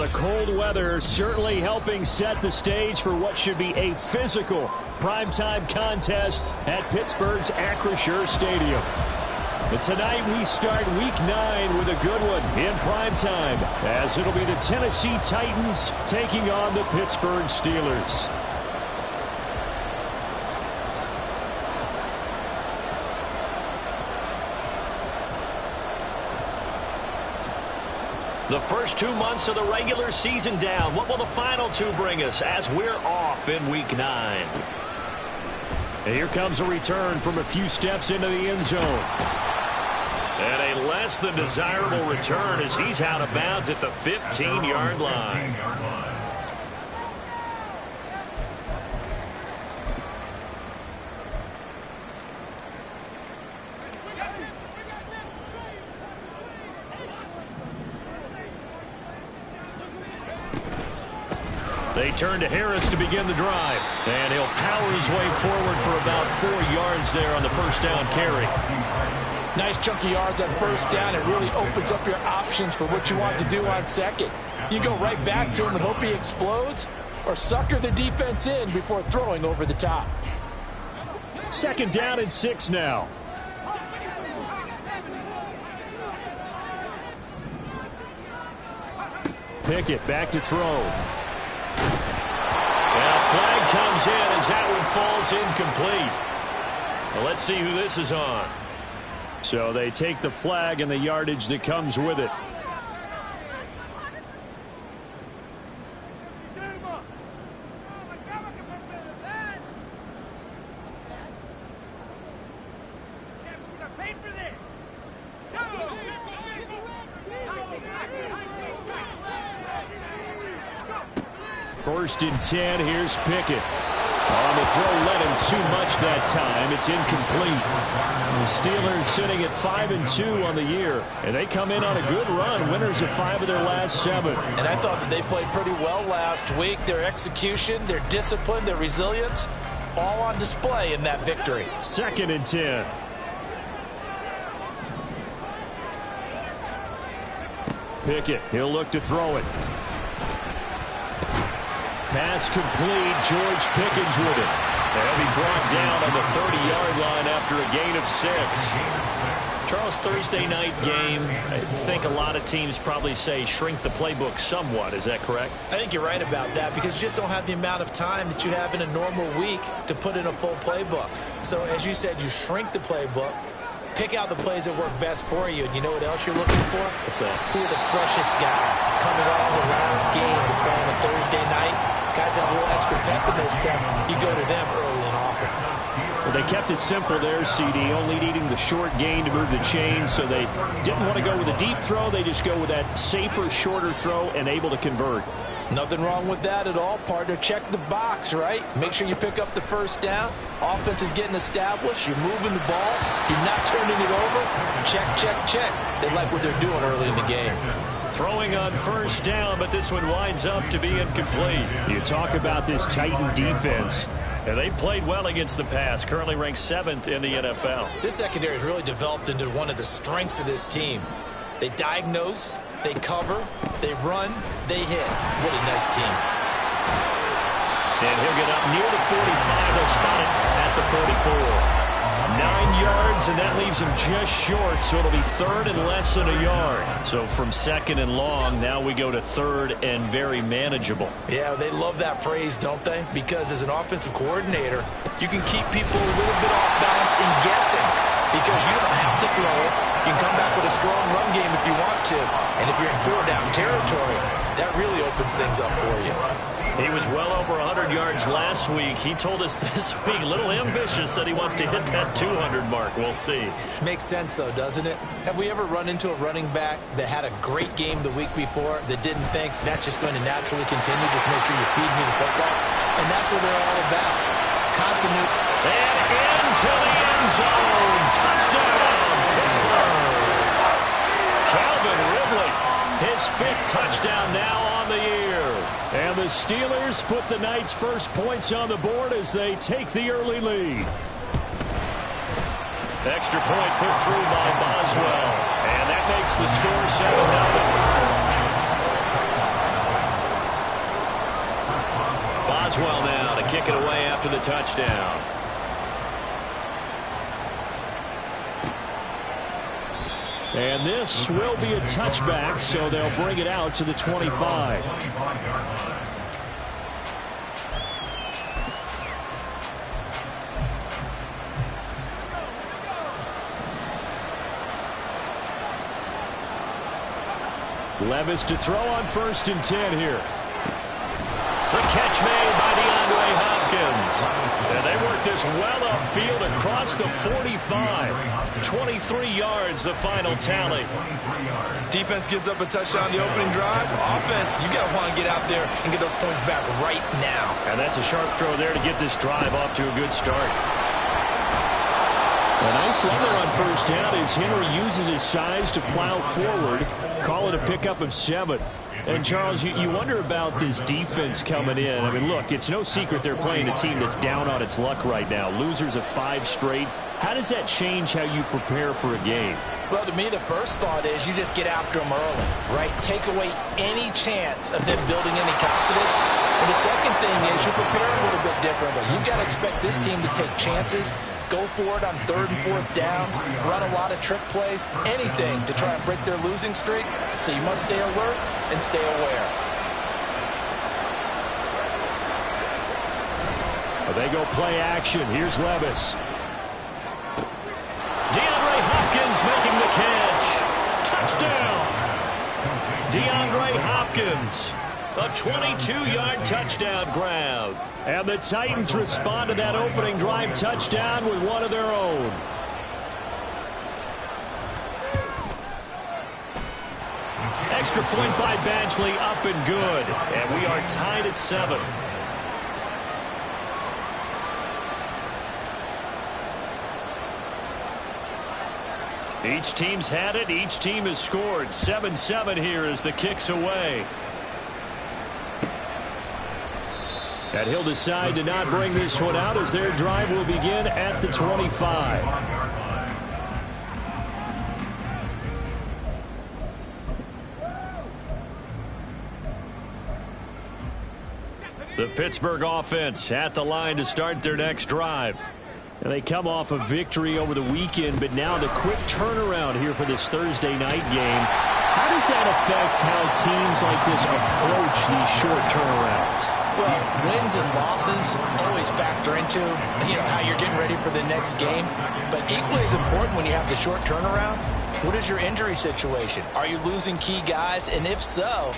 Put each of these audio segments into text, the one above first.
the cold weather certainly helping set the stage for what should be a physical primetime contest at Pittsburgh's Acrisure Stadium. And tonight we start Week 9 with a good one in primetime, as it'll be the Tennessee Titans taking on the Pittsburgh Steelers. The first 2 months of the regular season down. What will the final 2 bring us as we're off in Week 9? And here comes a return from a few steps into the end zone. And a less than desirable return as he's out of bounds at the 15-yard line. They turn to Harris to begin the drive. And he'll power his way forward for about 4 yards there on the first down carry. Nice chunky yards on first down. It really opens up your options for what you want to do on second. You go right back to him and hope he explodes, or sucker the defense in before throwing over the top. Second down and 6 now. Pickett back to throw. And a flag comes in as that one falls incomplete. Well, let's see who this is on. So they take the flag and the yardage that comes with it. First and 10, here's Pickett. On the throw, led him too much that time. It's incomplete. The Steelers sitting at 5-2 on the year, and they come in on a good run, winners of 5 of their last 7. And I thought that they played pretty well last week. Their execution, their discipline, their resilience, all on display in that victory. Second and 10. Pickett, he'll look to throw it. Pass complete. George Pickens with it. They'll be brought down on the 30-yard line after a gain of 6. Charles, Thursday night game, I think a lot of teams probably say shrink the playbook somewhat. Is that correct? I think you're right about that, because you just don't have the amount of time that you have in a normal week to put in a full playbook. So as you said, you shrink the playbook, pick out the plays that work best for you, and you know what else you're looking for? What's that? Who are the freshest guys coming off the last game to play on a Thursday night? Guys have a little extra pep in their step. You go to them early and often. Well, they kept it simple there, CD, only needing the short gain to move the chain, so they didn't want to go with a deep throw. They just go with that safer, shorter throw and able to convert. Nothing wrong with that at all, partner. Check the box, right? Make sure you pick up the first down. Offense is getting established. You're moving the ball. You're not turning it over. Check, check, check. They like what they're doing early in the game. Throwing on first down, but this one winds up to be incomplete. You talk about this Titan defense. And they've played well against the pass, currently ranked 7th in the NFL. This secondary has really developed into one of the strengths of this team. They diagnose, they cover, they run, they hit. What a nice team. And he'll get up near the 45. They'll spot it at the 44. 9 yards, and that leaves him just short, so it'll be 3rd and less than a yard. So from 2nd and long, now we go to 3rd and very manageable. Yeah, they love that phrase, don't they? Because as an offensive coordinator, you can keep people a little bit off balance and guessing, because you don't have to throw it. You can come back with a strong run game if you want to. And if you're in 4-down territory, that really opens things up for you. He was well over 100 yards last week. He told us this week, a little ambitious, that he wants to hit that 200 mark. We'll see. Makes sense, though, doesn't it? Have we ever run into a running back that had a great game the week before that didn't think that's just going to naturally continue? Just make sure you feed me the football. And that's what they're all about. Continuity. And into the end zone. Touchdown, Pittsburgh. Calvin Ridley, his 5th touchdown now on the year. And the Steelers put the Knights' first points on the board as they take the early lead. Extra point put through by Boswell. And that makes the score 7-0. Boswell now to kick it away after the touchdown. And this will be a touchback, so they'll bring it out to the 25. Levis to throw on 1st and 10 here. The catch made by DeAndre Hopkins. And they work this well upfield across the 45. 23 yards, the final tally. Defense gives up a touchdown on the opening drive. Offense, you got to want to get out there and get those points back right now. And that's a sharp throw there to get this drive off to a good start. A nice run there on 1st down as Henry uses his size to plow forward. Call it a pickup of 7. And, Charles, you wonder about this defense coming in. I mean, look, it's no secret they're playing a team that's down on its luck right now. Losers of 5 straight. How does that change how you prepare for a game? Well, to me, the first thought is you just get after them early, right? Take away any chance of them building any confidence. And the second thing is you prepare a little bit differently. You've got to expect this team to take chances, go for it on 3rd and 4th downs, run a lot of trick plays, anything to try and break their losing streak. So you must stay alert and stay aware. Well, they go play action. Here's Levis. DeAndre Hopkins making the catch. Touchdown. DeAndre Hopkins. A 22-yard touchdown grab. And the Titans respond to that opening drive touchdown with one of their own. Extra point by Badgley, up and good. And we are tied at 7. Each team's had it. Each team has scored. 7-7 here as the kick's away. And he'll decide to not bring this one out as their drive will begin at the 25. The Pittsburgh offense at the line to start their next drive. And they come off a victory over the weekend, but now the quick turnaround here for this Thursday night game. How does that affect how teams like this approach these short turnarounds? Well, wins and losses always factor into, how you're getting ready for the next game. But equally as important when you have the short turnaround, what is your injury situation? Are you losing key guys? And if so,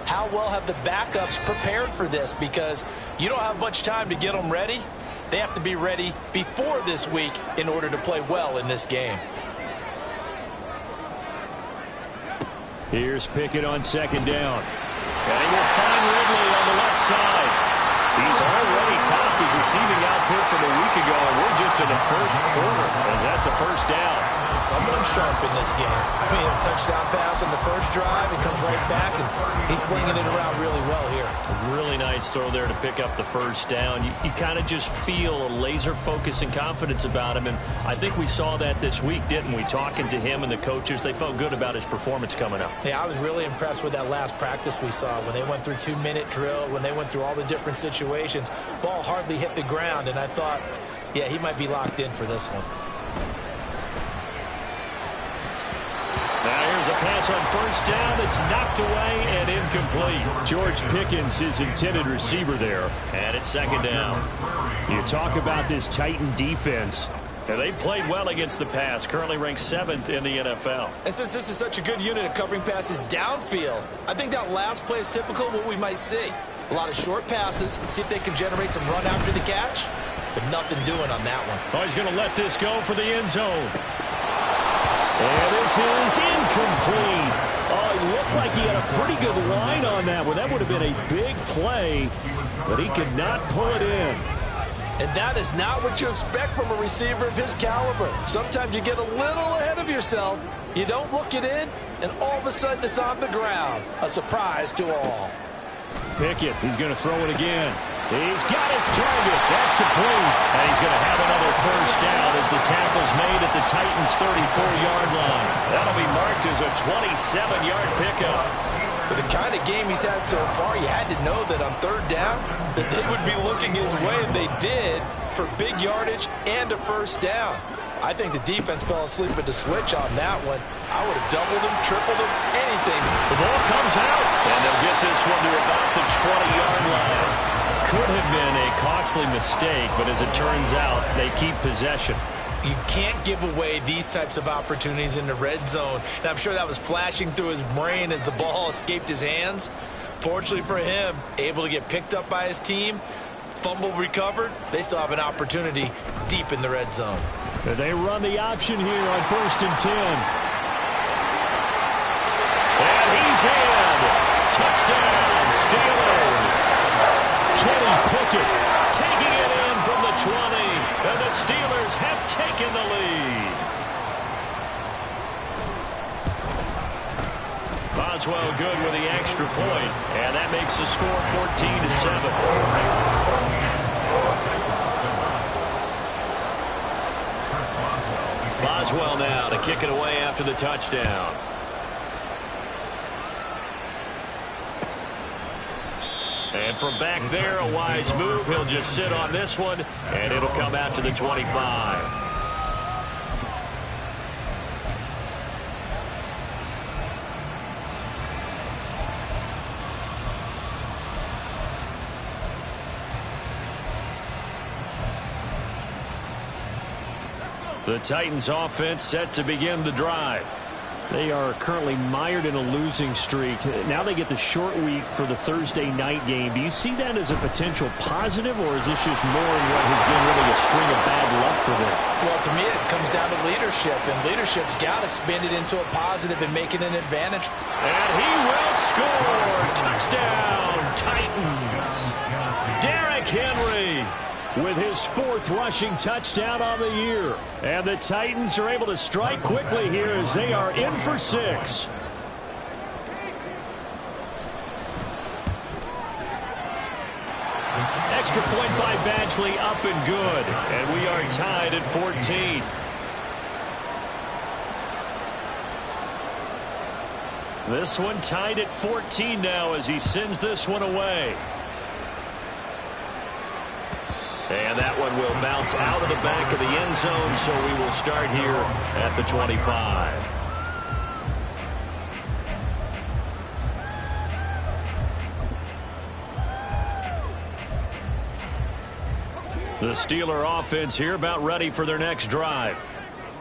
how well have the backups prepared for this? Because you don't have much time to get them ready. They have to be ready before this week in order to play well in this game. Here's Pickett on 2nd down. And he will find Ridley on the left side. He's already topped his receiving output from a week ago, and we're just in the first quarter as that's a 1st down. Someone sharp in this game. I mean, a touchdown pass on the first drive. It comes right back, and he's flinging it around really well here. A really nice throw there to pick up the 1st down. You kind of just feel a laser focus and confidence about him, and I think we saw that this week, didn't we? Talking to him and the coaches, they felt good about his performance coming up. Yeah, I was really impressed with that last practice we saw when they went through 2-minute drill, when they went through all the different situations. Ball hardly hit the ground, and I thought, yeah, he might be locked in for this one. Now here's a pass on 1st down. It's knocked away and incomplete. George Pickens, his intended receiver there. And it's 2nd down. You talk about this Titan defense. And they've played well against the pass, currently ranked 7th in the NFL. And since this is such a good unit of covering passes downfield, I think that last play is typical of what we might see. A lot of short passes, see if they can generate some run after the catch, but nothing doing on that one. Oh, he's going to let this go for the end zone. And this is incomplete. Oh, it looked like he had a pretty good line on that one. That would have been a big play, but he could not pull it in. And that is not what you expect from a receiver of his caliber. Sometimes you get a little ahead of yourself. You don't look it in, and all of a sudden it's on the ground. A surprise to all. Pickett, he's going to throw it again. He's got his target. That's complete. And he's going to have another 1st down as the tackle's made at the Titans' 34-yard line. That'll be marked as a 27-yard pickup. With the kind of game he's had so far, you had to know that on third down that they would be looking his way, and they did, for big yardage and a first down. I think the defense fell asleep at the switch on that one. I would have doubled him, tripled him, anything. The ball comes out, and they'll get this one to about the 20-yard line. Could have been a costly mistake, but as it turns out, they keep possession. You can't give away these types of opportunities in the red zone. And I'm sure that was flashing through his brain as the ball escaped his hands. Fortunately for him, able to get picked up by his team, fumble recovered. They still have an opportunity deep in the red zone. They run the option here on 1st and 10. And he's in. Touchdown, Steelers. Kenny Pickett Taking it in from the 20. And the Steelers have taken the lead. Boswell good with the extra point, and that makes the score 14-7. Boswell now to kick it away after the touchdown. And from back there, a wise move. He'll just sit on this one, and it'll come out to the 25. The Titans offense set to begin the drive. They are currently mired in a losing streak. Now they get the short week for the Thursday night game. Do you see that as a potential positive, or is this just more in what has been really a string of bad luck for them? Well, to me, it comes down to leadership, and leadership's got to spin it into a positive and make it an advantage. And he will score. Touchdown, Titans. Derrick Henry with his 4th rushing touchdown on the year. And the Titans are able to strike quickly here as they are in for 6. Extra point by Badgley, up and good. And we are tied at 14. This one tied at 14 now as he sends this one away. And that one will bounce out of the back of the end zone, so we will start here at the 25. The Steeler offense here about ready for their next drive.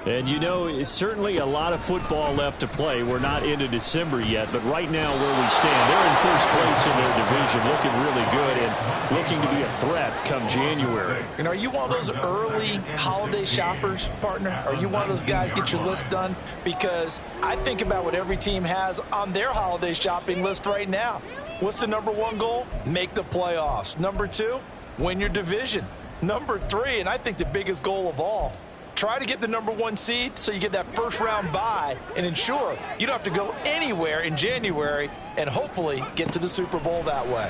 And you know, it's certainly a lot of football left to play. We're not into December yet, but right now where we stand, they're in first place in their division, looking really good and looking to be a threat come January. And are you one of those early holiday shoppers, partner? Are you one of those guys get your list done? Because I think about what every team has on their holiday shopping list right now. What's the number 1 goal? Make the playoffs. Number 2, win your division. Number 3, and I think the biggest goal of all, try to get the number 1 seed so you get that first-round bye and ensure you don't have to go anywhere in January and hopefully get to the Super Bowl that way.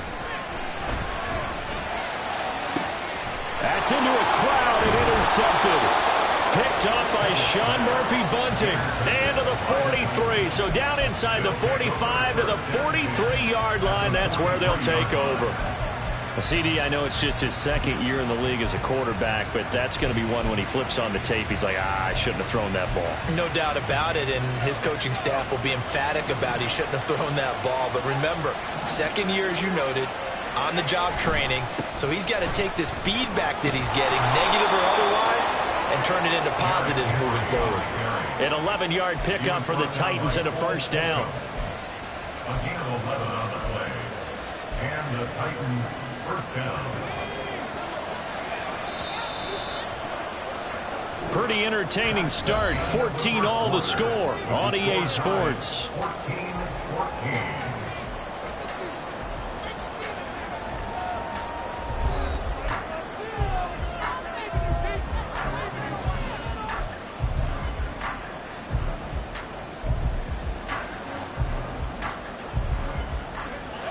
That's into a crowd and intercepted. Picked up by Sean Murphy-Bunting. And to the 43. So down inside the 45 to the 43-yard line. That's where they'll take over. CD, I know it's just his 2nd year in the league as a quarterback, but that's going to be one when he flips on the tape, he's like, I shouldn't have thrown that ball. No doubt about it, and his coaching staff will be emphatic about he shouldn't have thrown that ball. But remember, 2nd year, as you noted, on-the-job training, so he's got to take this feedback that he's getting, negative or otherwise, and turn it into positives moving forward. An 11-yard pickup for the Titans and a first down. Again, 11 on the play. And the Titans first down. Pretty entertaining start. 14 all the score on EA Sports. 14-14.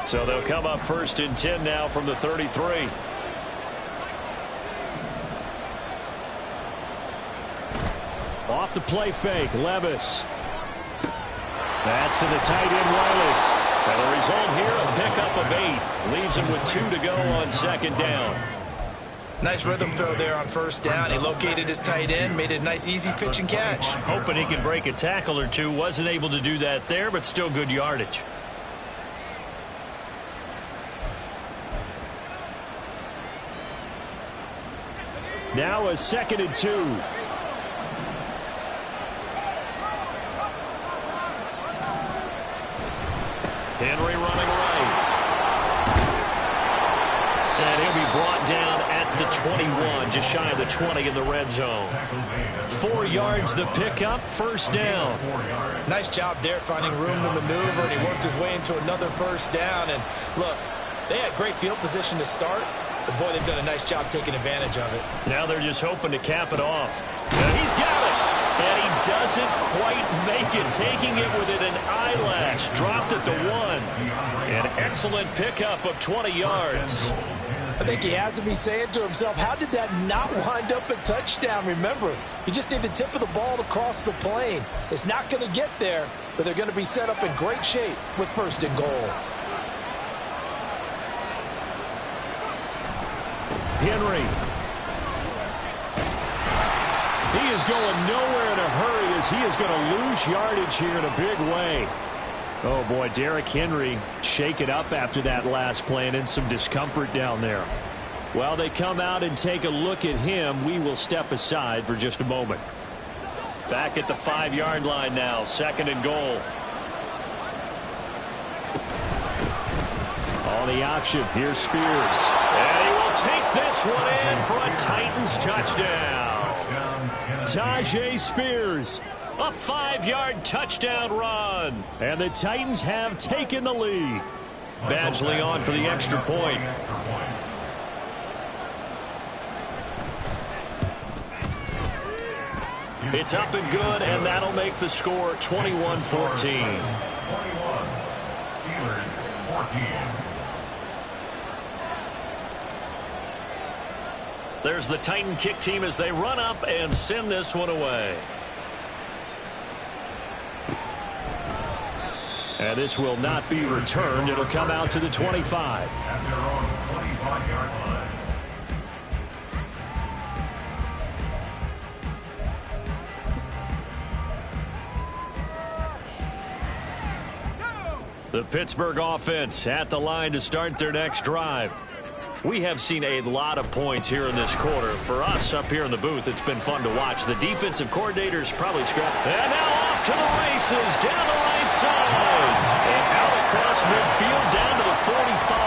So they'll come up 1st and 10 now from the 33. Off the play fake, Levis. That's to the tight end, Riley. And the result here, a pickup of 8. Leaves him with 2 to go on second down. Nice rhythm throw there on first down. He located his tight end, made it a nice, easy pitch and catch. Hoping he could break a tackle or two. Wasn't able to do that there, but still good yardage. Now a 2nd and 2. Henry running right. And he'll be brought down at the 21, just shy of the 20 in the red zone. 4 yards the pickup, first down. Nice job there finding room to maneuver, and he worked his way into another first down. And look, they had great field position to start, but boy, they've done a nice job taking advantage of it. Now they're just hoping to cap it off. And he's got it. And he doesn't quite make it, taking it within an eyelash. Dropped at the 1. An excellent pickup of 20 yards. I think he has to be saying to himself, how did that not wind up a touchdown? Remember, you just need the tip of the ball to cross the plane. It's not going to get there, but they're going to be set up in great shape with 1st and goal. Henry. He is going nowhere in a hurry as he is going to lose yardage here in a big way. Oh, boy, Derrick Henry shaken up after that last play and in some discomfort down there. While they come out and take a look at him, we will step aside for just a moment. Back at the 5-yard line now, 2nd and goal. On the option, here's Spears. And he will take this one in for a Titans touchdown. Tyjae Spears. A 5-yard touchdown run. And the Titans have taken the lead. Badgley on for the extra point. It's up and good, and that'll make the score 21-14. 21. Steelers 14. There's the Titan kick team as they run up and send this one away. And this will not be returned. It'll come out to the 25. At their own 25-yard line. The Pittsburgh offense at the line to start their next drive. We have seen a lot of points here in this quarter. For us up here in the booth, it's been fun to watch. The defensive coordinators probably scrapped. And now off to the races down the right side. And out across midfield down to the 45.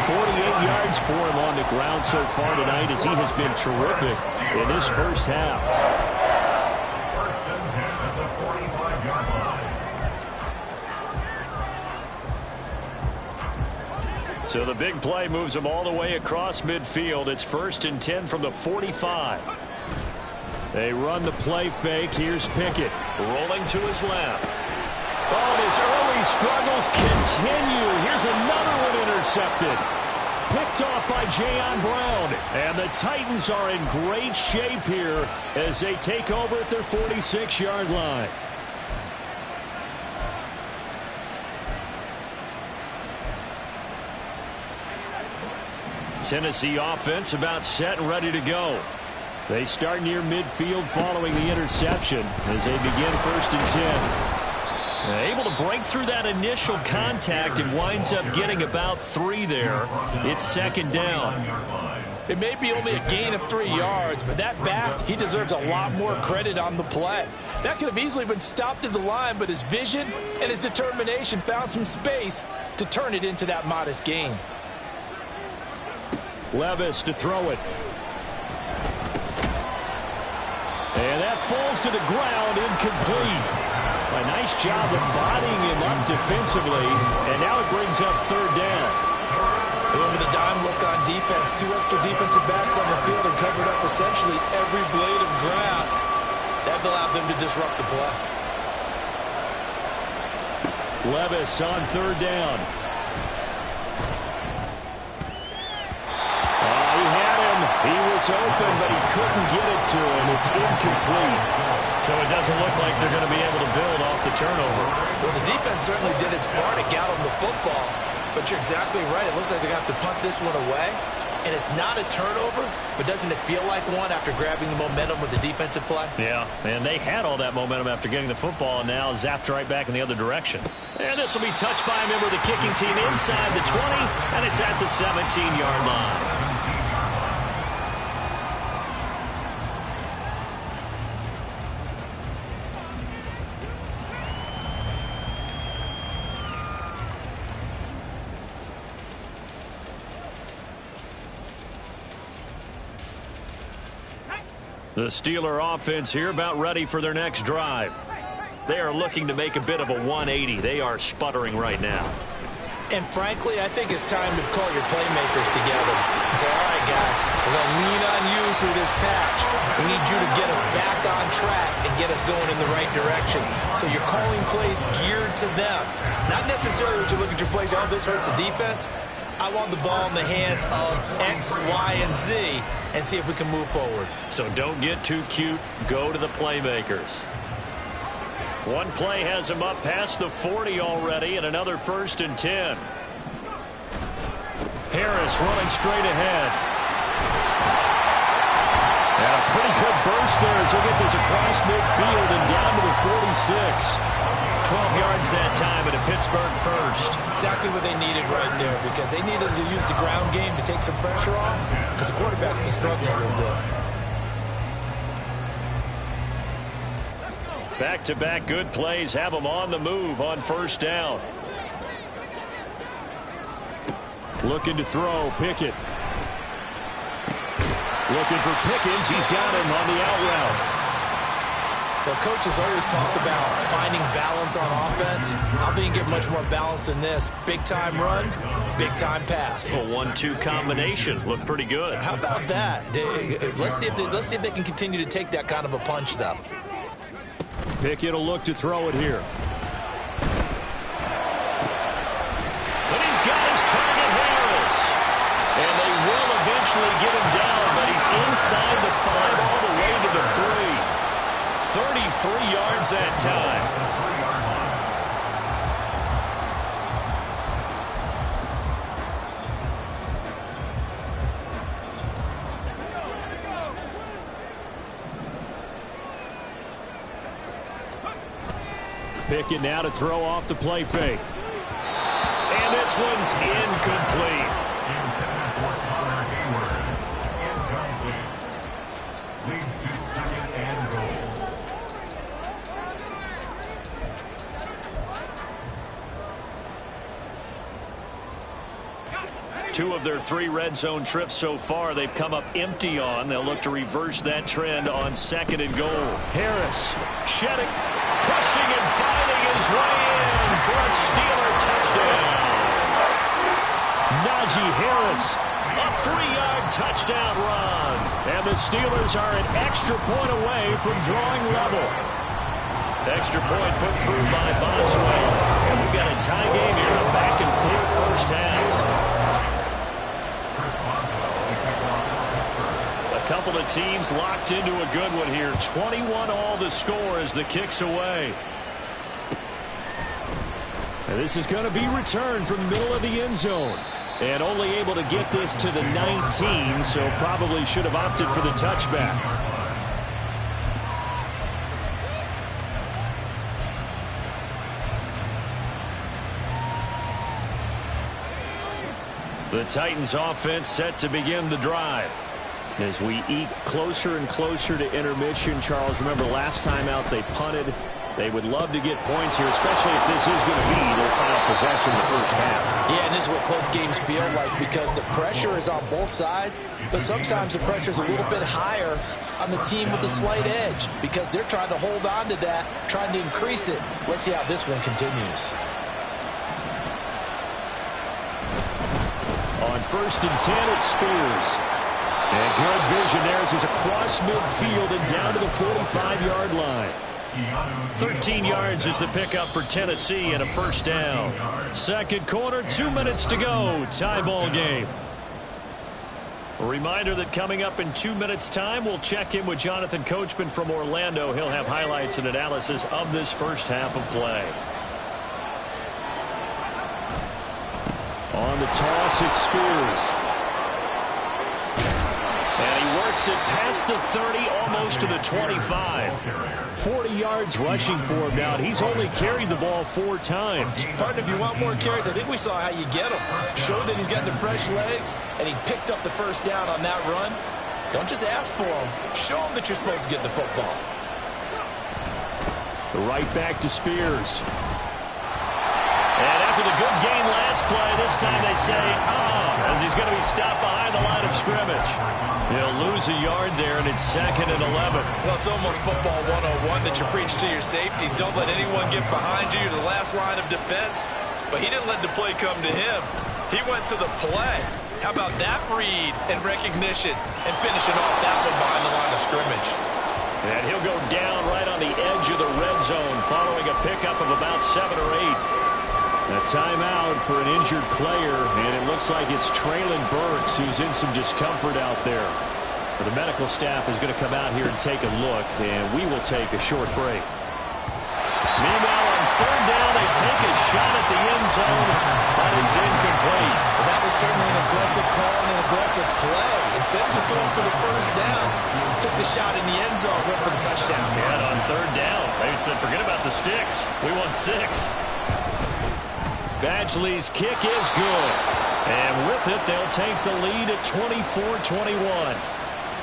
48 yards for him on the ground so far tonight as he has been terrific in this first half. 1st and 10 at the 45-yard line. So the big play moves them all the way across midfield. It's 1st and 10 from the 45. They run the play fake. Here's Pickett. Rolling to his left. Oh, and his early struggles continue. Here's another one intercepted. Picked off by Jayon Brown. And the Titans are in great shape here as they take over at their 46-yard line. Tennessee offense about set and ready to go. They start near midfield following the interception as they begin 1st and 10. Able to break through that initial contact and winds up getting about 3 there. It's 2nd down. It may be only a gain of 3 yards, but that back, he deserves a lot more credit on the play. That could have easily been stopped at the line, but his vision and his determination found some space to turn it into that modest gain. Levis to throw it. And that falls to the ground, incomplete. A nice job of bodying him up defensively, and now it brings up 3rd down. With a dime look on defense, 2 extra defensive backs on the field and covered up essentially every blade of grass. That allowed them to disrupt the play. Levis on 3rd down. He was open, but he couldn't get it to him. It's incomplete. So it doesn't look like they're going to be able to build off the turnover. Well, the defense certainly did its part to get them the football, but you're exactly right. It looks like they're going to have to punt this one away, and it's not a turnover, but doesn't it feel like one after grabbing the momentum with the defensive play? Yeah, and they had all that momentum after getting the football, and now zapped right back in the other direction. And this will be touched by a member of the kicking team inside the 20, and it's at the 17-yard line. The Steeler offense here about ready for their next drive. They are looking to make a bit of a 180. They are sputtering right now. And frankly, I think it's time to call your playmakers together and say, all right, guys, we're going to lean on you through this patch. We need you to get us back on track and get us going in the right direction. So you're calling plays geared to them. Not necessarily when you look at your plays, oh, this hurts the defense. I want the ball in the hands of X, Y, and Z and see if we can move forward. So don't get too cute. Go to the playmakers. One play has him up past the 40 already, and another 1st and 10. Harris running straight ahead. And a pretty good burst there as he'll get this across midfield and down to the 46. 12 yards that time, and a Pittsburgh first. Exactly what they needed right there, because they needed to use the ground game to take some pressure off, because the quarterback's been struggling a little bit. Back-to-back good plays have them on the move on 1st down. Looking to throw, Pickett. Looking for Pickens. He's got him on the out route. Well, coaches always talk about finding balance on offense. I think you get much more balance than this. Big-time run, big-time pass. A 1-2 combination. Looked pretty good. How about that? Let's see if they can continue to take that kind of a punch, though. Pickett will look to throw it here. And he's got his target, Harris. And they will eventually get him down, but he's inside the 5 all the way to the 3. 33 yards that time. Pickett now to throw off the play fake. And this one's incomplete. Leads to 2nd and goal. Two of their 3 red zone trips so far they've come up empty on. They'll look to reverse that trend on 2nd and goal. Harris shedding, pushing and finding his way in for a Steeler touchdown. Najee Harris, a 3-yard touchdown run. and the Steelers are an extra point away from drawing level. Extra point put through by Boswell. And we've got a tie game here, a back and forth first half. A couple of teams locked into a good one here. 21 all the score as the kick's away. And this is going to be returned from the middle of the end zone. And only able to get this to the 19, so probably should have opted for the touchback. The Titans offense set to begin the drive. As we eke closer and closer to intermission, Charles, remember last time out they punted. They would love to get points here, especially if this is going to be their final possession in the first half. Yeah, and this is what close games feel like because the pressure is on both sides, but sometimes the pressure is a little bit higher on the team with the slight edge because they're trying to hold on to that, trying to increase it. Let's see how this one continues. On 1st and 10, it's Spears. And good vision there as he's across midfield and down to the 45-yard line. 13 yards is the pickup for Tennessee and a first down. Second quarter, 2 minutes to go. Tie ball game. A reminder that coming up in 2 minutes' time, we'll check in with Jonathan Coachman from Orlando. He'll have highlights and analysis of this first half of play. On the toss, it's Spears. And he works it past the 30, almost to the 25. 40 yards rushing for him now. He's only carried the ball 4 times. Partner, if you want more carries, I think we saw how you get him. Showed that he's got the fresh legs, and he picked up the first down on that run. Don't just ask for him. Show him that you're supposed to get the football. Right back to Spears. And after the good game last play, this time they say, as he's going to be stopped behind the line of scrimmage. He'll lose a yard there, and it's 2nd and 11. Well, it's almost football 101 that you preach to your safeties. Don't let anyone get behind you. You're the last line of defense. But he didn't let the play come to him. He went to the play. How about that read and recognition and finishing off that one behind the line of scrimmage? And he'll go down right on the edge of the red zone following a pickup of about 7 or 8. A timeout for an injured player, and it looks like it's Treylon Burks who's in some discomfort out there. The medical staff is going to come out here and take a look, and we will take a short break. Meanwhile, on 3rd down, they take a shot at the end zone, but it's incomplete. Well, that was certainly an aggressive call and an aggressive play. Instead of just going for the first down, took the shot in the end zone, went for the touchdown. And on 3rd down, they said, forget about the sticks. We want 6. Badgley's kick is good. And with it, they'll take the lead at 24-21.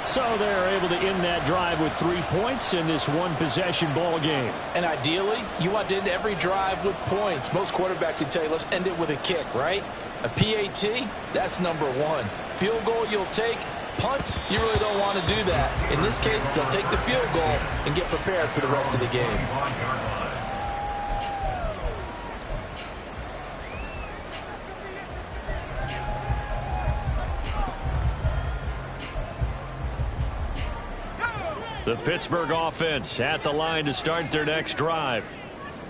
So they're able to end that drive with 3 points in this one-possession ball game. And ideally, you want to end every drive with points. Most quarterbacks would tell you, let's end it with a kick, right? A PAT, that's number 1. Field goal you'll take. Punts, you really don't want to do that. In this case, they'll take the field goal and get prepared for the rest of the game. The Pittsburgh offense at the line to start their next drive.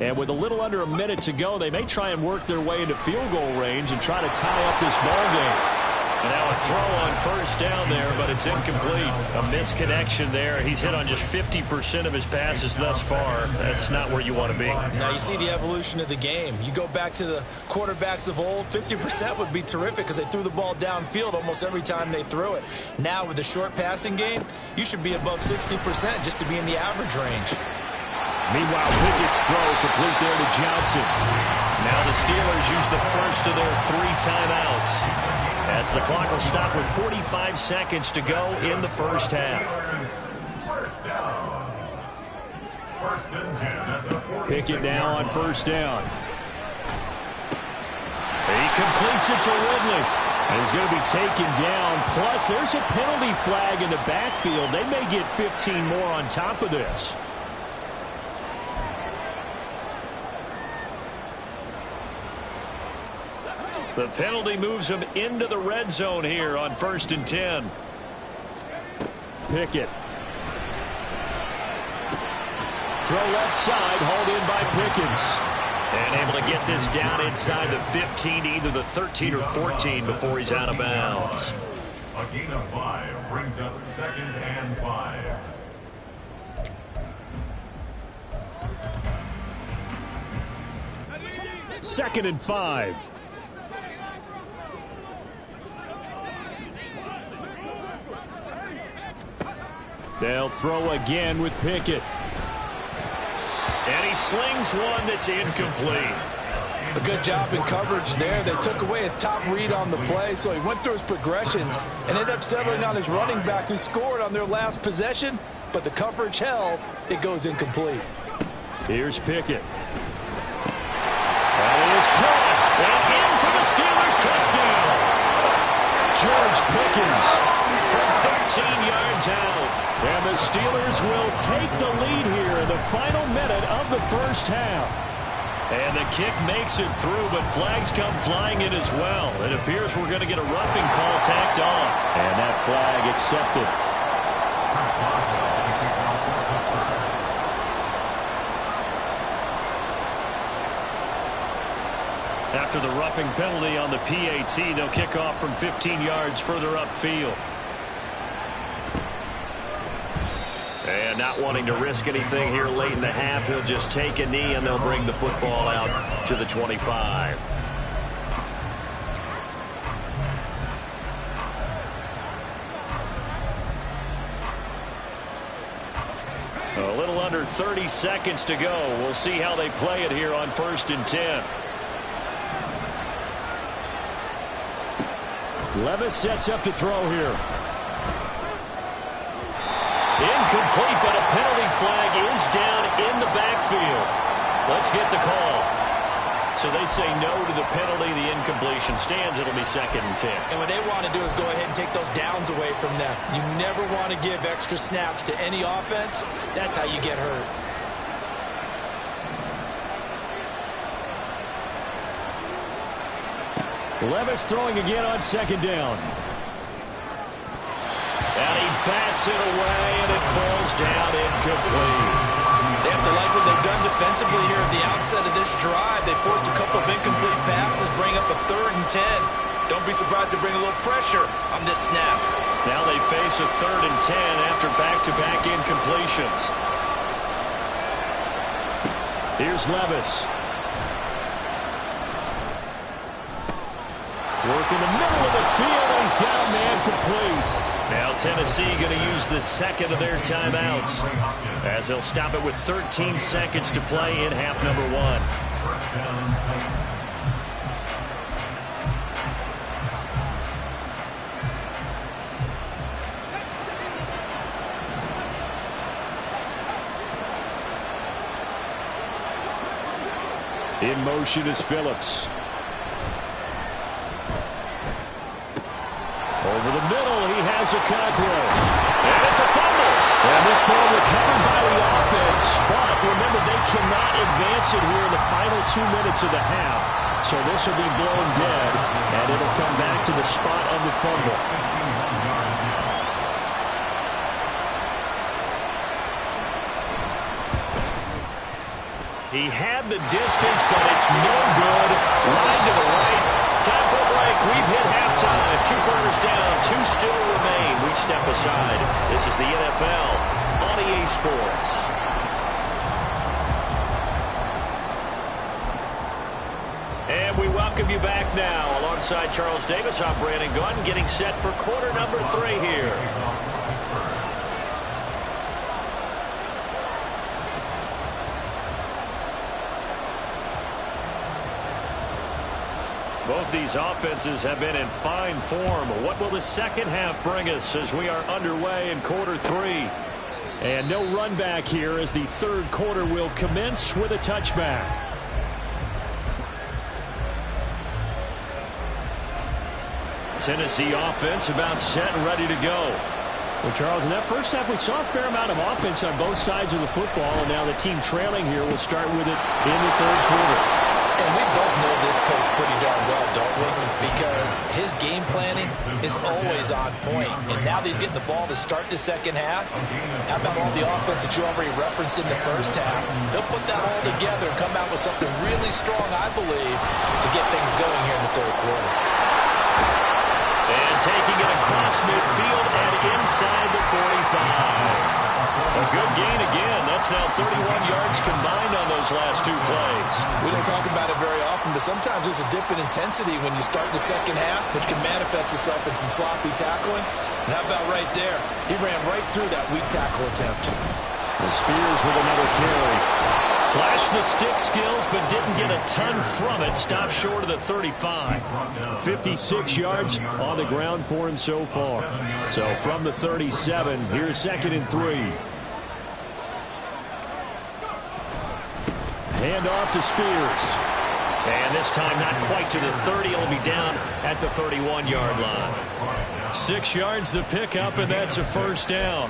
And with a little under a minute to go, they may try and work their way into field goal range and try to tie up this ball game. And now a throw on 1st down there, but it's incomplete. A misconnection there. He's hit on just 50% of his passes thus far. That's not where you want to be. Now you see the evolution of the game. You go back to the quarterbacks of old, 50% would be terrific because they threw the ball downfield almost every time they threw it. Now with the short passing game, you should be above 60% just to be in the average range. Meanwhile, Pickett's throw complete there to Johnson. Now the Steelers use the first of their 3 timeouts, as the clock will stop with 45 seconds to go in the first half. Pickett now on 1st down. He completes it to Ridley. And he's going to be taken down. Plus, there's a penalty flag in the backfield. They may get 15 more on top of this. The penalty moves him into the red zone here on 1st and 10. Pickett. Throw left side, hauled in by Pickens. And able to get this down inside the 15, either the 13 or 14 before he's out of bounds. A gain of 5 brings up 2nd and 5. Second and 5. They'll throw again with Pickett. And he slings one that's incomplete. A good job in coverage there. They took away his top read on the play, so he went through his progressions and ended up settling on his running back who scored on their last possession, but the coverage held. It goes incomplete. Here's Pickett. That is caught. And in for the Steelers touchdown. George Pickens from 13 yards out. And the Steelers will take the lead here in the final minute of the first half. And the kick makes it through, but flags come flying in as well. It appears we're going to get a roughing call tacked on. And that flag accepted. After the roughing penalty on the PAT, they'll kick off from 15 yards further upfield. And not wanting to risk anything here late in the half, he'll just take a knee and they'll bring the football out to the 25. A little under 30 seconds to go. We'll see how they play it here on 1st and 10. Levis sets up to throw here. Incomplete, but a penalty flag is down in the backfield. Let's get the call. So they say no to the penalty. The incompletion stands. It'll be 2nd and 10. And what they want to do is go ahead and take those downs away from them. You never want to give extra snaps to any offense. That's how you get hurt. Levis throwing again on 2nd down. And he bats it away, and it falls down incomplete. They have to like what they've done defensively here at the outset of this drive. They forced a couple of incomplete passes, bring up a 3rd and 10. Don't be surprised to bring a little pressure on this snap. Now they face a 3rd and 10 after back-to-back incompletions. Here's Levis. Work in the middle of the field, and he's got a man complete. Now Tennessee going to use the 2nd of their timeouts as they'll stop it with 13 seconds to play in half number 1. In motion is Phillips. Over the middle, he has a Cockrell. And it's a fumble. And this ball recovered by the offense. But remember, they cannot advance it here in the final 2 minutes of the half. So this will be blown dead, and it'll come back to the spot of the fumble. He had the distance, but it's no good. Line to the right. Time for a break. We've hit halftime. 2 quarters down. 2 still remain. We step aside. This is the NFL on EA Sports. And we welcome you back now. Alongside Charles Davis, I'm Brandon Gunn, getting set for quarter number 3 here. Both these offenses have been in fine form. What will the second half bring us as we are underway in quarter 3? And no run back here as the 3rd quarter will commence with a touchback. Tennessee offense about set and ready to go. Well, Charles, in that first half, we saw a fair amount of offense on both sides of the football, and now the team trailing here will start with it in the 3rd quarter. And we both know this coach pretty darn well, don't we? Because his game planning is always on point. And now that he's getting the ball to start the second half, how about all the offense that you already referenced in the first half? He'll put that all together and come out with something really strong, I believe, to get things going here in the 3rd quarter. And taking it across midfield and inside the 45. A good gain again. That's now 31 yards combined on those last 2 plays. We don't talk about it very often, but sometimes there's a dip in intensity when you start the second half, which can manifest itself in some sloppy tackling. And how about right there? He ran right through that weak tackle attempt. The Spears with another carry. Flashed the stick skills, but didn't get a ton from it. Stopped short of the 35. 56 yards on the ground for him so far. So from the 37, here's 2nd and 3. Hand off to Spears. And this time not quite to the 30. It'll be down at the 31-yard line. 6 yards the pickup, and that's a first down.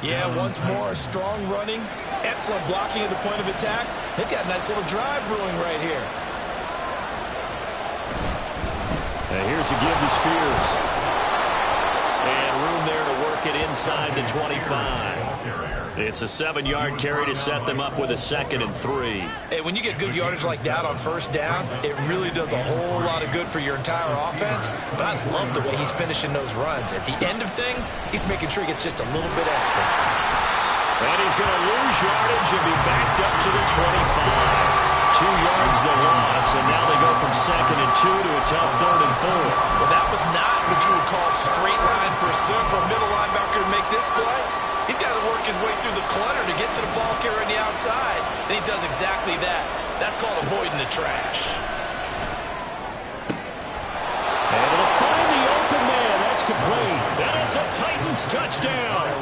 Yeah, once more, strong running, excellent blocking at the point of attack. They've got a nice little drive brewing right here. And here's a give to Spears. And room there to work it inside the 25. It's a 7-yard carry to set them up with a 2nd and 3. Hey, when you get good yardage like that on first down, it really does a whole lot of good for your entire offense. But I love the way he's finishing those runs. At the end of things, he's making sure he gets just a little bit extra. And he's going to lose yardage and be backed up to the 25. 2 yards the loss, and now they go from 2nd and 2 to a tough 3rd and 4. Well, that was not what you would call straight line pursuit for a middle linebacker to make this play. He's got to work his way through the clutter to get to the ball carrier on the outside, and he does exactly that. That's called avoiding the trash. Able to find the open man. That's complete. That's a Titans touchdown.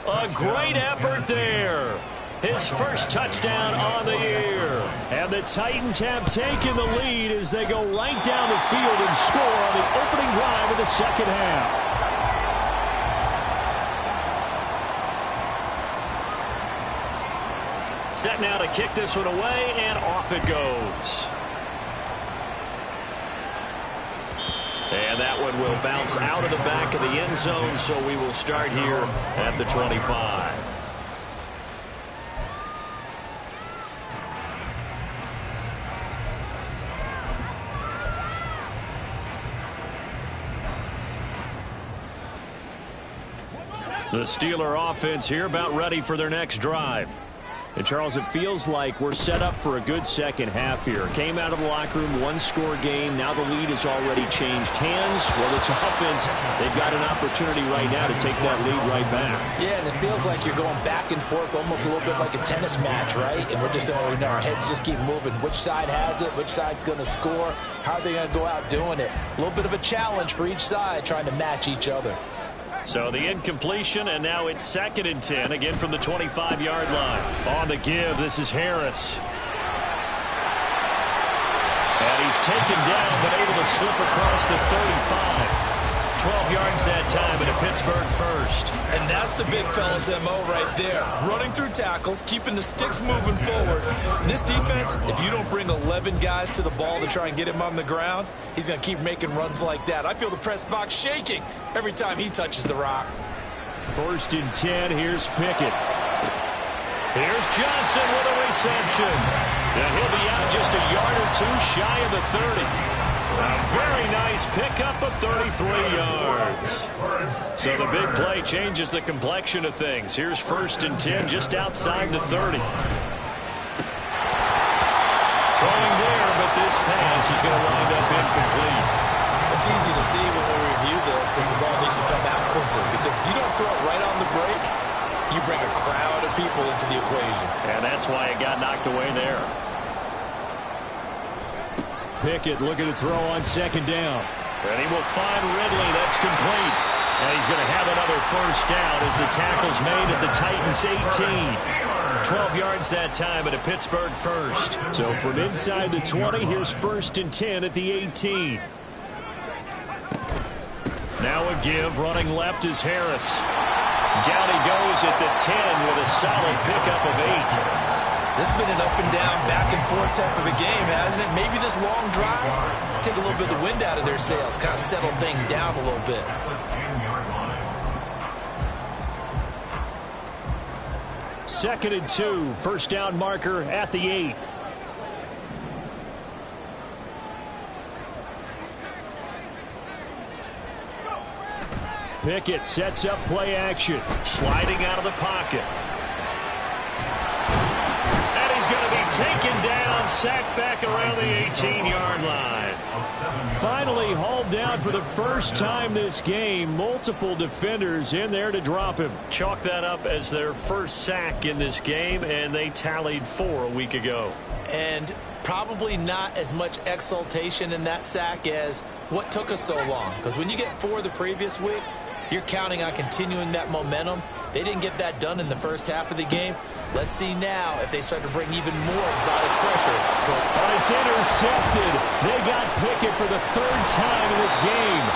A great effort there. His first touchdown on the year. And the Titans have taken the lead as they go right down the field and score on the opening drive of the second half. Set now to kick this one away, and off it goes. And that one will bounce out of the back of the end zone, so we will start here at the 25. The Steeler offense here about ready for their next drive. And, Charles, it feels like we're set up for a good second half here. Came out of the locker room, one-score game. Now the lead has already changed hands. Well, this offense, they've got an opportunity right now to take that lead right back. Yeah, and it feels like you're going back and forth almost a little bit like a tennis match, right? And we're just, our heads just keep moving. Which side has it? Which side's going to score? How are they going to go out doing it? A little bit of a challenge for each side trying to match each other. So the incompletion, and now it's 2nd and 10, again from the 25-yard line. On the give, this is Harris. And he's taken down, but able to slip across the 35. 12 yards that time, and a Pittsburgh first. And that's the big fella's MO right there. Running through tackles, keeping the sticks moving forward. This defense, if you don't bring 11 guys to the ball to try and get him on the ground, he's going to keep making runs like that. I feel the press box shaking every time he touches the rock. 1st and 10, here's Pickett. Here's Johnson with a reception. And he'll be out just a yard or two shy of the 30. A very nice pickup of 33 yards. So the big play changes the complexion of things. Here's 1st and 10 just outside the 30. Throwing there, but this pass is going to wind up incomplete. It's easy to see when we review this that the ball needs to come out quicker, because if you don't throw it right on the break, you bring a crowd of people into the equation. And that's why it got knocked away there. Pickett looking to throw on 2nd down. And he will find Ridley. That's complete. And he's going to have another first down as the tackle's made at the Titans 18. 12 yards that time at a Pittsburgh first. So from inside the 20, here's 1st and 10 at the 18. Now a give. Running left is Harris. Down he goes at the 10 with a solid pickup of 8. This has been an up-and-down, back-and-forth type of a game, hasn't it? Maybe this long drive, take a little bit of the wind out of their sails, kind of settle things down a little bit. 2nd and 2, first down marker at the 8. Pickett sets up play action. Sliding out of the pocket. And he's going to be taken down, sacked back around the 18-yard line. Finally hauled down for the first time this game. Multiple defenders in there to drop him. Chalk that up as their first sack in this game, and they tallied 4 a week ago. And probably not as much exultation in that sack as what took us so long. Because when you get 4 the previous week, you're counting on continuing that momentum. They didn't get that done in the first half of the game. Let's see now if they start to bring even more exotic pressure. And it's intercepted. They got Pickett for the 3rd time in this game.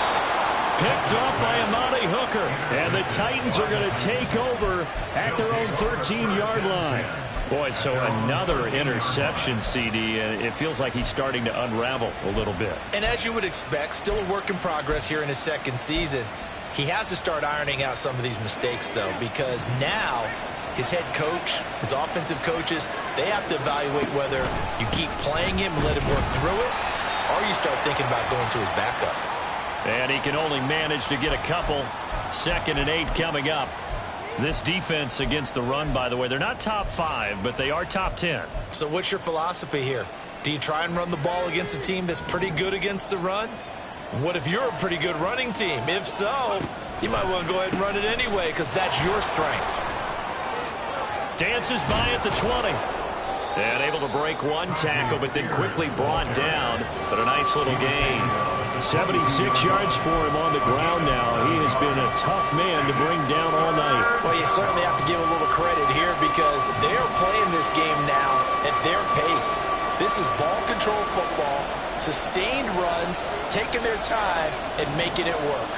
Picked up by Amani Hooker. And the Titans are going to take over at their own 13-yard line. Boy, so another interception, CD, and it feels like he's starting to unravel a little bit. And as you would expect, still a work in progress here in his 2nd season. He has to start ironing out some of these mistakes, though, because now his head coach, his offensive coaches, they have to evaluate whether you keep playing him and let him work through it, or you start thinking about going to his backup. And he can only manage to get a couple. 2nd and 8 coming up. This defense against the run, by the way, they're not top 5, but they are top 10. So what's your philosophy here? Do you try and run the ball against a team that's pretty good against the run? What if you're a pretty good running team? If so, you might want to go ahead and run it anyway because that's your strength. Dances by at the 20. And able to break one tackle, but then quickly brought down. But a nice little gain. 76 yards for him on the ground now. He has been a tough man to bring down all night. Well, you certainly have to give a little credit here because they are playing this game now at their pace. This is ball control football, sustained runs, taking their time, and making it work.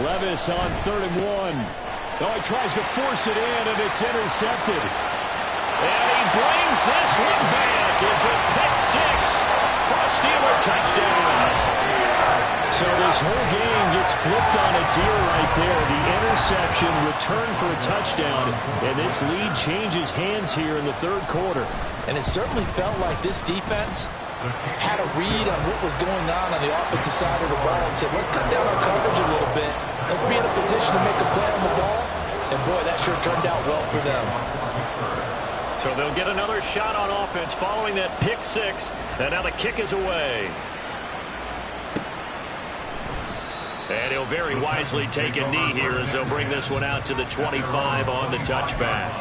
Levis on 3rd and 1. Oh, he tries to force it in, and it's intercepted. And he brings this one back. It's a pick 6 for a Steeler touchdown. So this whole game gets flipped on its ear right there. The interception, return for a touchdown, and this lead changes hands here in the 3rd quarter. And it certainly felt like this defense had a read on what was going on the offensive side of the ball and said, let's cut down our coverage a little bit. Let's be in a position to make a play on the ball. And, boy, that sure turned out well for them. So they'll get another shot on offense following that pick 6. And now the kick is away. And he'll very wisely take a knee here as they'll bring this one out to the 25 on the touchback.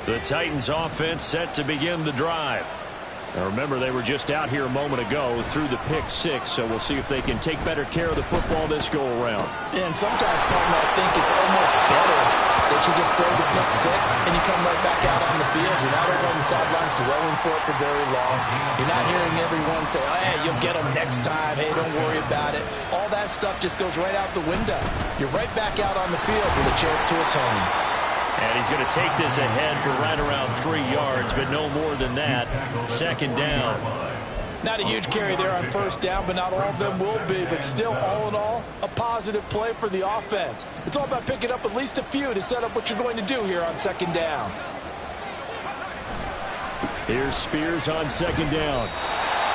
The Titans offense set to begin the drive. Now remember, they were just out here a moment ago through the pick 6, so we'll see if they can take better care of the football this go-around. And sometimes, Palmer, I think it's almost better that you just throw the pick 6 and you come right back out on the field. You're not over on the sidelines dwelling for it for very long. You're not hearing everyone say, oh, hey, you'll get them next time. Hey, don't worry about it. All that stuff just goes right out the window. You're right back out on the field with a chance to atone. And he's going to take this ahead for right around 3 yards, but no more than that. 2nd down. Not a huge carry there on 1st down, but not all of them will be. But still, all in all, a positive play for the offense. It's all about picking up at least a few to set up what you're going to do here on 2nd down. Here's Spears on 2nd down.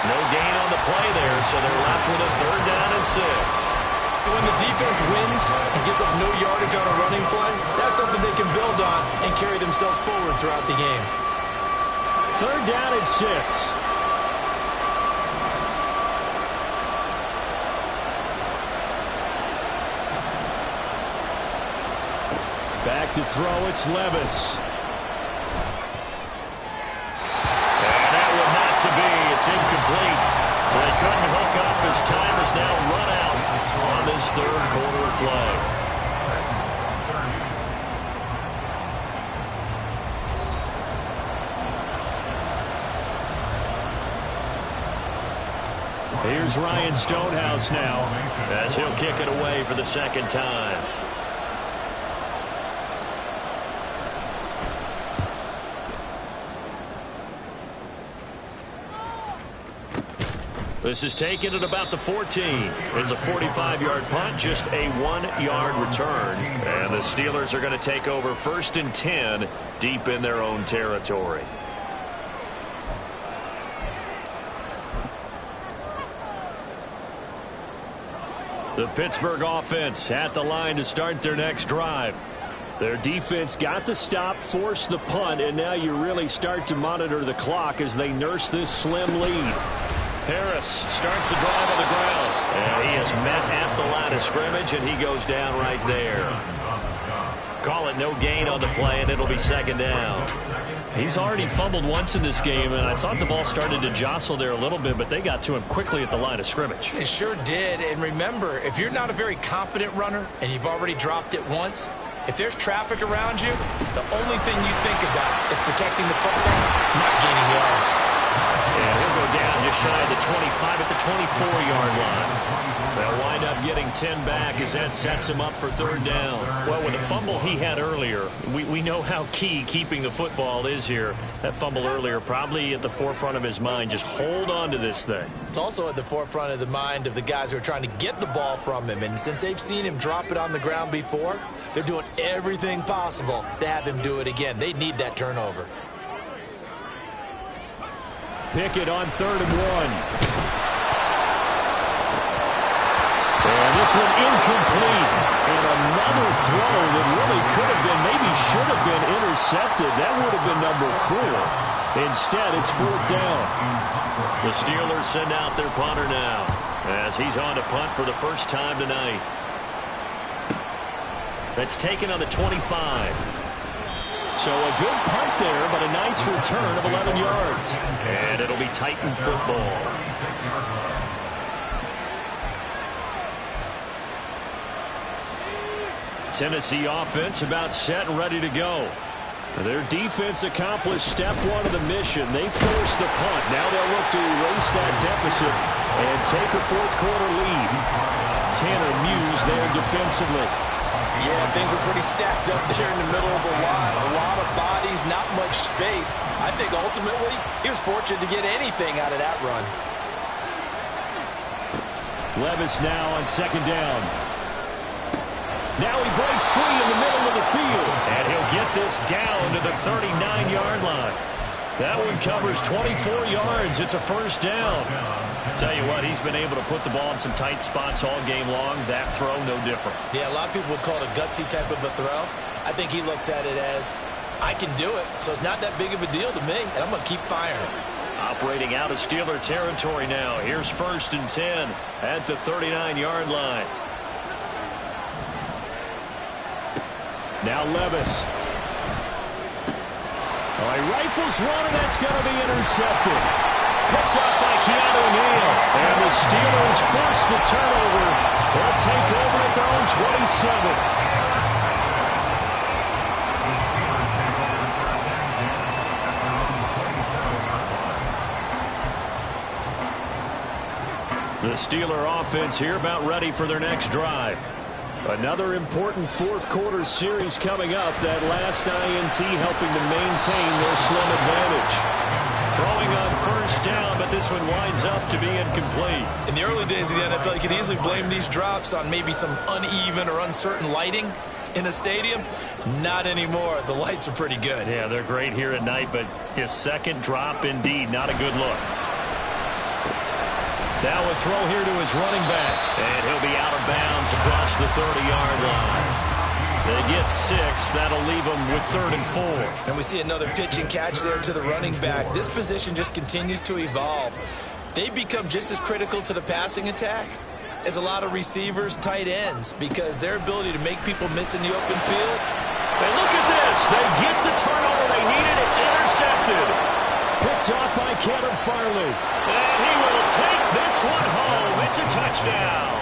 No gain on the play there, so they're left with a 3rd down and 6. When the defense wins and gives up no yardage on a running play, that's something they can build on and carry themselves forward throughout the game. 3rd down and 6. Back to throw, it's Levis. And that one not to be. It's incomplete. So they couldn't hook up as time is now run out on this 3rd quarter play. Here's Ryan Stonehouse now, as he'll kick it away for the 2nd time. This is taken at about the 14. It's a 45-yard punt, just a 1-yard return. And the Steelers are going to take over 1st and 10 deep in their own territory. The Pittsburgh offense at the line to start their next drive. Their defense got the stop, forced the punt, and now you really start to monitor the clock as they nurse this slim lead. Harris starts the drive on the ground. And he is met at the line of scrimmage, and he goes down right there. Call it no gain on the play, and it'll be 2nd down. He's already fumbled once in this game, and I thought the ball started to jostle there a little bit, but they got to him quickly at the line of scrimmage. They sure did. And remember, if you're not a very confident runner and you've already dropped it once, if there's traffic around you, the only thing you think about is protecting the football, not gaining yards. And he'll go down just shy of the 25 at the 24-yard line. They'll wind up getting 10 back as that sets him up for 3rd down. Well, with the fumble he had earlier, we know how key keeping the football is here. That fumble earlier probably at the forefront of his mind. Just hold on to this thing. It's also at the forefront of the mind of the guys who are trying to get the ball from him. And since they've seen him drop it on the ground before, they're doing everything possible to have him do it again. They need that turnover. Pickett on 3rd and 1. And this one incomplete. And another throw that really could have been, maybe should have been intercepted. That would have been number 4. Instead, it's 4th down. The Steelers send out their punter now as he's on to punt for the first time tonight. That's taken on the 25. So a good punt there, but a nice return of 11 yards. And it'll be Titan football. Tennessee offense about set and ready to go. Their defense accomplished step 1 of the mission. They forced the punt. Now they'll look to erase that deficit and take a 4th quarter lead. Tanner Muse there defensively. Yeah, things were pretty stacked up there in the middle of the line. A lot of bodies, not much space. I think ultimately he was fortunate to get anything out of that run. Levis now on 2nd down. Now he breaks free in the middle of the field. And he'll get this down to the 39-yard line. That one covers 24 yards. It's a 1st down. Tell you what, he's been able to put the ball in some tight spots all game long. That throw, no different. Yeah, a lot of people would call it a gutsy type of a throw. I think he looks at it as, I can do it, so it's not that big of a deal to me, and I'm going to keep firing. Operating out of Steeler territory now. Here's 1st and 10 at the 39-yard line. Now Levis. Oh, he rifles one, and that's going to be intercepted. Picked up by Keanu Neal. And the Steelers force the turnover. They'll take over at their own 27. The Steeler offense here about ready for their next drive. Another important 4th quarter series coming up. That last INT helping to maintain their slim advantage. Throwing on 1st down, but this one winds up to be incomplete. In the early days of the NFL, you could easily blame these drops on maybe some uneven or uncertain lighting in a stadium. Not anymore. The lights are pretty good. Yeah, they're great here at night, but his 2nd drop, indeed, not a good look. Now a throw here to his running back. And he'll be out of bounds across the 30-yard line. They get 6. That'll leave them with 3rd and 4. And we see another pitch and catch there to the running back. This position just continues to evolve. They become just as critical to the passing attack as a lot of receivers, tight ends, because their ability to make people miss in the open field. And look at this. They get the turnover they needed. It's intercepted. Picked off by Caleb Farley. And he will take this one home. It's a touchdown.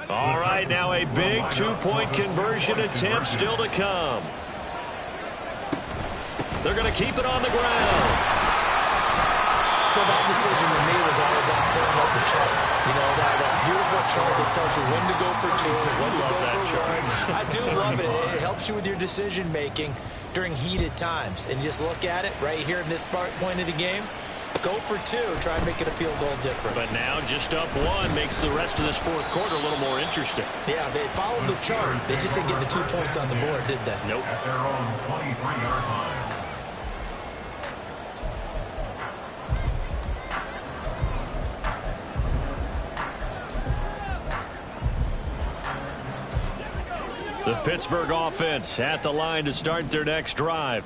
All right, now a big 2-point conversion attempt still to come. They're going to keep it on the ground. Well, that decision to me was all about pulling up the chart. You know, that beautiful chart that tells you when to go for 2, when to go for 1. I do love it. It helps you with your decision-making during heated times. And you just look at it right here in this point of the game. Go for 2. Try and make it a field goal difference. But now just up 1 makes the rest of this 4th quarter a little more interesting. Yeah, they followed the chart. They just didn't get the 2 points on the board, did they? Nope. At their own 23-yard line. The Pittsburgh offense at the line to start their next drive.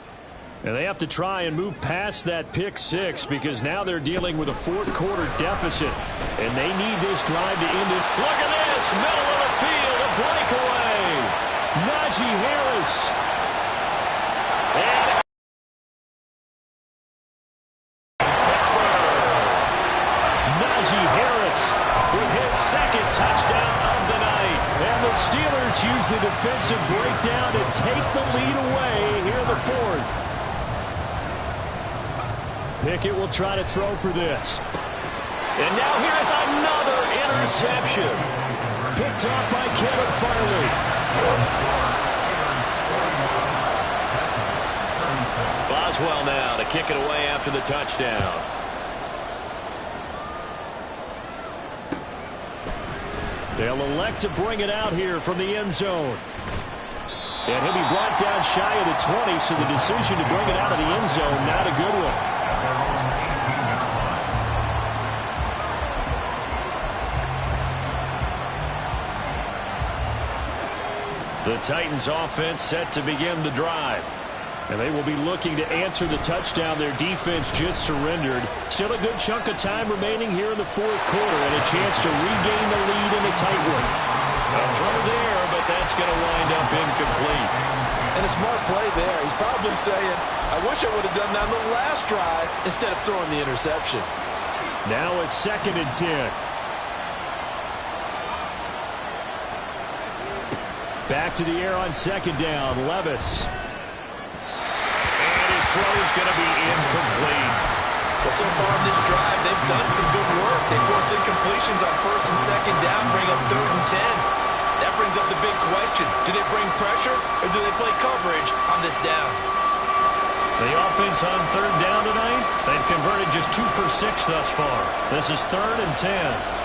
And they have to try and move past that pick 6 because now they're dealing with a 4th quarter deficit. And they need this drive to end it. Look at this. Middle of the field. A breakaway. Najee Harris. And Pittsburgh. Najee Harris with his 2nd touchdown of the night. And the Steelers use the defensive breakdown to take the lead away here in the 4th. Pickett will try to throw for this. And now here's another interception. Picked off by Caleb Farley. Boswell now to kick it away after the touchdown. They'll elect to bring it out here from the end zone. And he'll be brought down shy of the 20, so the decision to bring it out of the end zone, not a good one. The Titans offense set to begin the drive. And they will be looking to answer the touchdown their defense just surrendered. Still a good chunk of time remaining here in the fourth quarter and a chance to regain the lead in a tight one. A throw there, but that's going to wind up incomplete. And a smart play there. He's probably saying, I wish I would have done that on the last drive instead of throwing the interception. Now a 2nd and 10. Back to the air on 2nd down. Levis. And his throw is going to be incomplete. Well, so far on this drive, they've done some good work. They force incompletions on 1st and 2nd down, bring up 3rd and 10. That brings up the big question. Do they bring pressure or do they play coverage on this down? The offense on 3rd down tonight, they've converted just 2 for 6 thus far. This is 3rd and 10.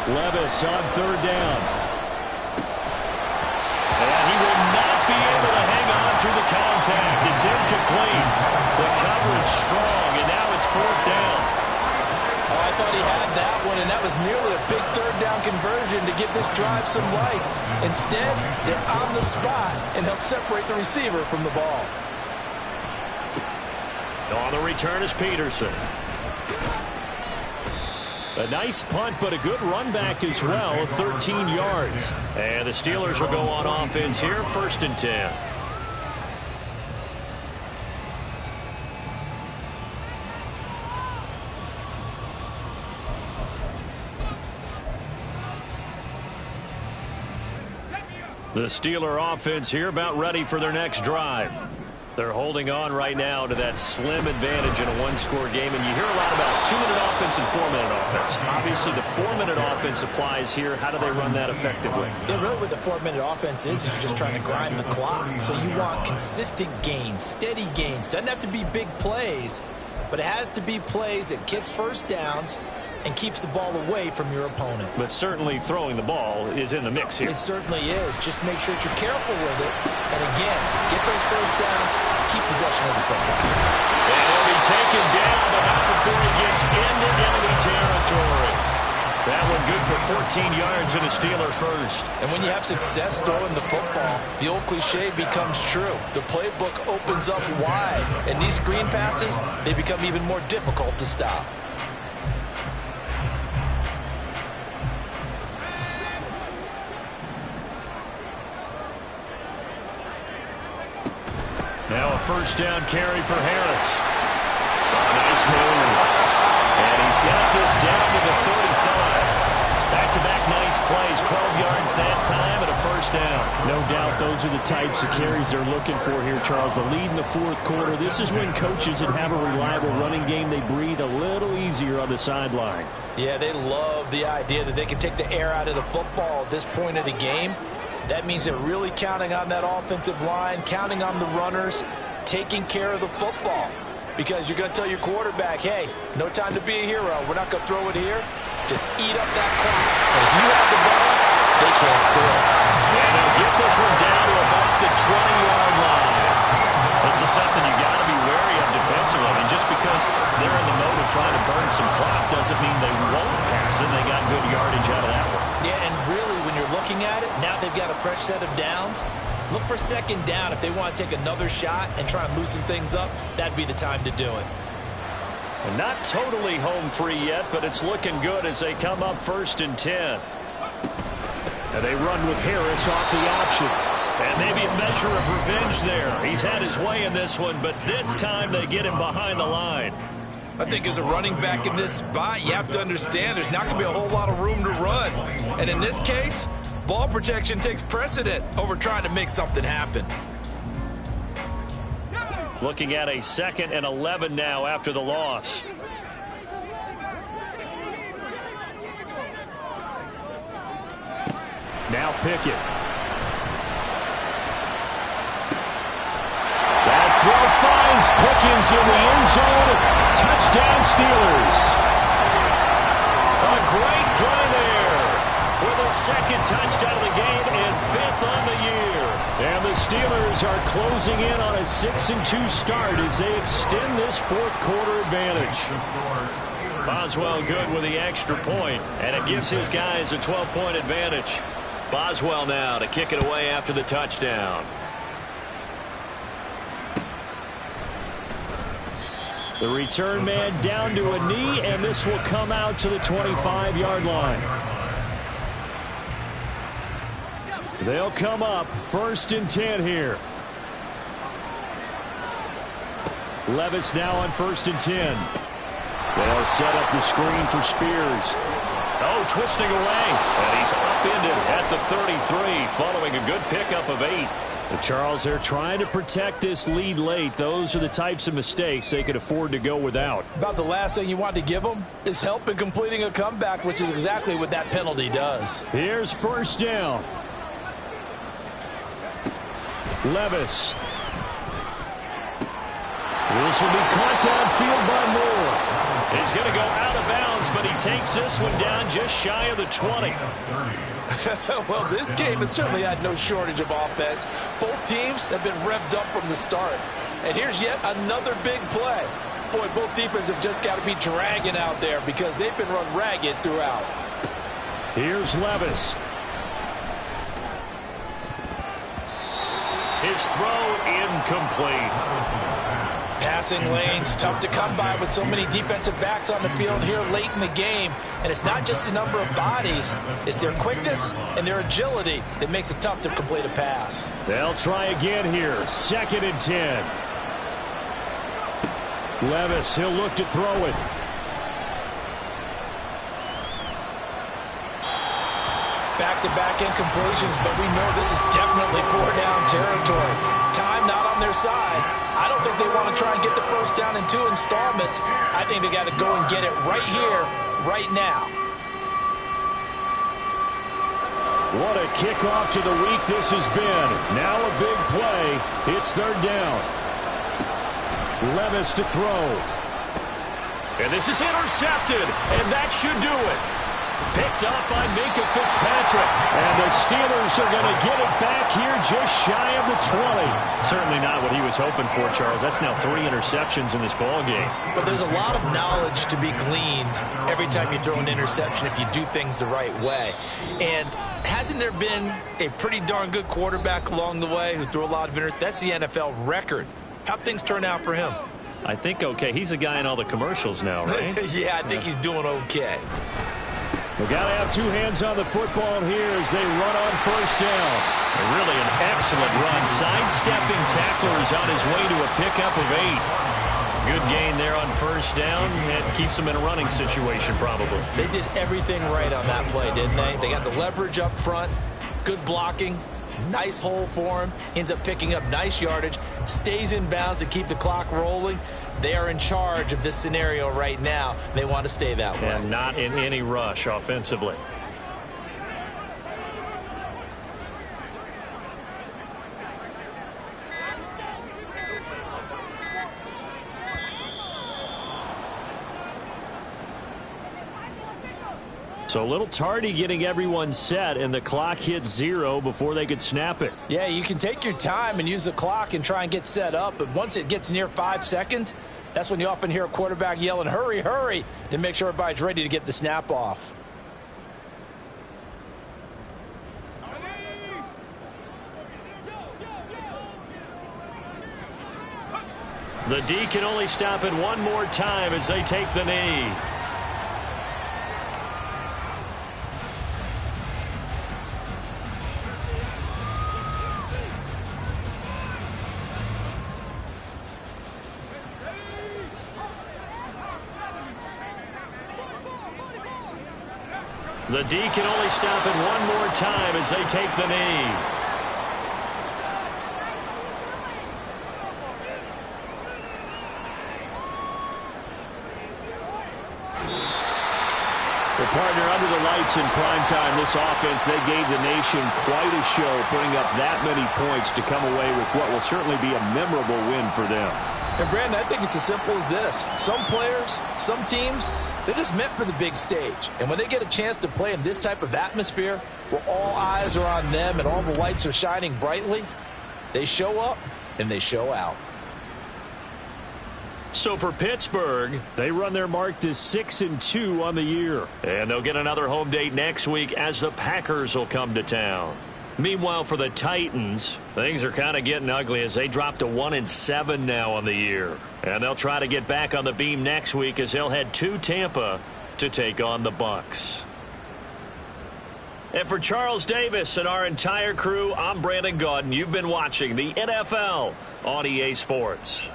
Levis on 3rd down. And he will not be able to hang on through the contact. It's incomplete. The coverage strong, and now it's 4th down. Oh, I thought he had that one, and that was nearly a big 3rd down conversion to give this drive some life. Instead, they're on the spot and help separate the receiver from the ball. On the return is Peterson. A nice punt, but a good run back as well, 13 yards. And the Steelers will go on offense here, 1st and 10. The Steeler offense here about ready for their next drive. They're holding on right now to that slim advantage in a one-score game, and you hear a lot about 2-minute offense and 4-minute offense. Obviously, the 4-minute offense applies here. How do they run that effectively? Yeah, really what the 4-minute offense is you're just trying to grind the clock. So you want consistent gains, steady gains. Doesn't have to be big plays, but it has to be plays that gets first downs and keeps the ball away from your opponent. But certainly throwing the ball is in the mix here. It certainly is. Just make sure that you're careful with it. And again, get those first downs, keep possession of the football. And he'll be taken down, but not before he gets into enemy territory. That one good for 14 yards and a Steeler first. And when you have success throwing the football, the old cliche becomes true. The playbook opens up wide, and these screen passes, they become even more difficult to stop. Now a first down carry for Harris. Nice move. And he's got this down to the 35. Back-to-back nice plays, 12 yards that time and a first down. No doubt those are the types of carries they're looking for here, Charles. The lead in the fourth quarter. This is when coaches that have a reliable running game, they breathe a little easier on the sideline. Yeah, they love the idea that they can take the air out of the football at this point of the game. That means they're really counting on that offensive line, counting on the runners, taking care of the football. Because you're going to tell your quarterback, hey, no time to be a hero. We're not going to throw it here. Just eat up that clock. And if you have the ball, they can't score. And they'll get this one down to about the 20-yard line. This is something you got to be wary of defensively. I mean, just because they're in the mode of trying to burn some clock doesn't mean they won't pass it. They got good yardage out of that one. Yeah, and really, when you're looking at it, now they've got a fresh set of downs. Look for second down. If they want to take another shot and try and loosen things up, that'd be the time to do it. And not totally home free yet, but it's looking good as they come up 1st and 10. And they run with Harris off the option. And maybe a measure of revenge there. He's had his way in this one, but this time they get him behind the line. I think as a running back in this spot, you have to understand there's not going to be a whole lot of room to run. And in this case, ball protection takes precedent over trying to make something happen. Looking at a 2nd and 11 now after the loss. Now Now Pickett. That throw finds Pickens in the end zone. Touchdown Steelers. A great play there with a second touchdown of the game and 5th on the year. And the Steelers are closing in on a 6-2 start as they extend this fourth quarter advantage. Boswell good with the extra point, and it gives his guys a 12-point advantage. Boswell now to kick it away after the touchdown. The return man down to a knee, and this will come out to the 25-yard line. They'll come up 1st and 10 here. Levis now on 1st and 10. They'll set up the screen for Spears. Oh, twisting away, and he's upended at the 33 following a good pickup of 8. Well, Charles, they're trying to protect this lead late. Those are the types of mistakes they could afford to go without. About the last thing you want to give them is help in completing a comeback, which is exactly what that penalty does. Here's 1st down. Levis. This will be caught downfield by Moore. He's going to go out of bounds, but he takes this one down just shy of the 20. Well, this game has certainly had no shortage of offense. Both teams have been revved up from the start. And here's yet another big play. Boy, both defenses have just got to be dragging out there because they've been run ragged throughout. Here's Levis. His throw incomplete. Passing lanes, tough to come by with so many defensive backs on the field here late in the game. And it's not just the number of bodies, it's their quickness and their agility that makes it tough to complete a pass. They'll try again here, 2nd and 10. Levis, he'll look to throw it. Back-to-back incompletions, but we know this is definitely 4-down territory. Time not on their side. I don't think they want to try and get the 1st down in 2 installments. I think they got to go and get it right here, right now. What a kickoff to the week this has been. Now a big play. It's 3rd down. Levis to throw. And this is intercepted, and that should do it. Picked up by Minkah Fitzpatrick. And the Steelers are going to get it back here just shy of the 20. Certainly not what he was hoping for, Charles. That's now 3 interceptions in this ball game. But there's a lot of knowledge to be gleaned every time you throw an interception if you do things the right way. And hasn't there been a pretty darn good quarterback along the way who threw a lot of interceptions? That's the NFL record. How'd things turn out for him? I think okay. He's a guy in all the commercials now, right? Yeah, I think he's doing okay. We've got to have 2 hands on the football here as they run on 1st down. And really an excellent run. Sidestepping tacklers on his way to a pickup of 8. Good gain there on 1st down. And keeps him in a running situation probably. They did everything right on that play, didn't they? They got the leverage up front, good blocking, nice hole for him. Ends up picking up nice yardage, stays in bounds to keep the clock rolling. They are in charge of this scenario right now. They want to stay that way. And not in any rush offensively. So a little tardy getting everyone set, and the clock hit 0 before they could snap it. Yeah, you can take your time and use the clock and try and get set up, but once it gets near 5 seconds, that's when you often hear a quarterback yelling, hurry, hurry, to make sure everybody's ready to get the snap off. The D can only stop it one more time as they take the knee. The D can only stop it one more time as they take the knee. The partner under the lights in primetime, this offense, they gave the nation quite a show, putting up that many points to come away with what will certainly be a memorable win for them. And Brandon, I think it's as simple as this. Some players, some teams, they're just meant for the big stage. And when they get a chance to play in this type of atmosphere, where all eyes are on them and all the lights are shining brightly, they show up and they show out. So for Pittsburgh, they run their mark to 6-2 on the year. And they'll get another home date next week as the Packers will come to town. Meanwhile, for the Titans, things are kind of getting ugly as they drop to 1-7 now on the year. And they'll try to get back on the beam next week as they'll head to Tampa to take on the Bucs. And for Charles Davis and our entire crew, I'm Brandon Gaudin. You've been watching the NFL on EA Sports.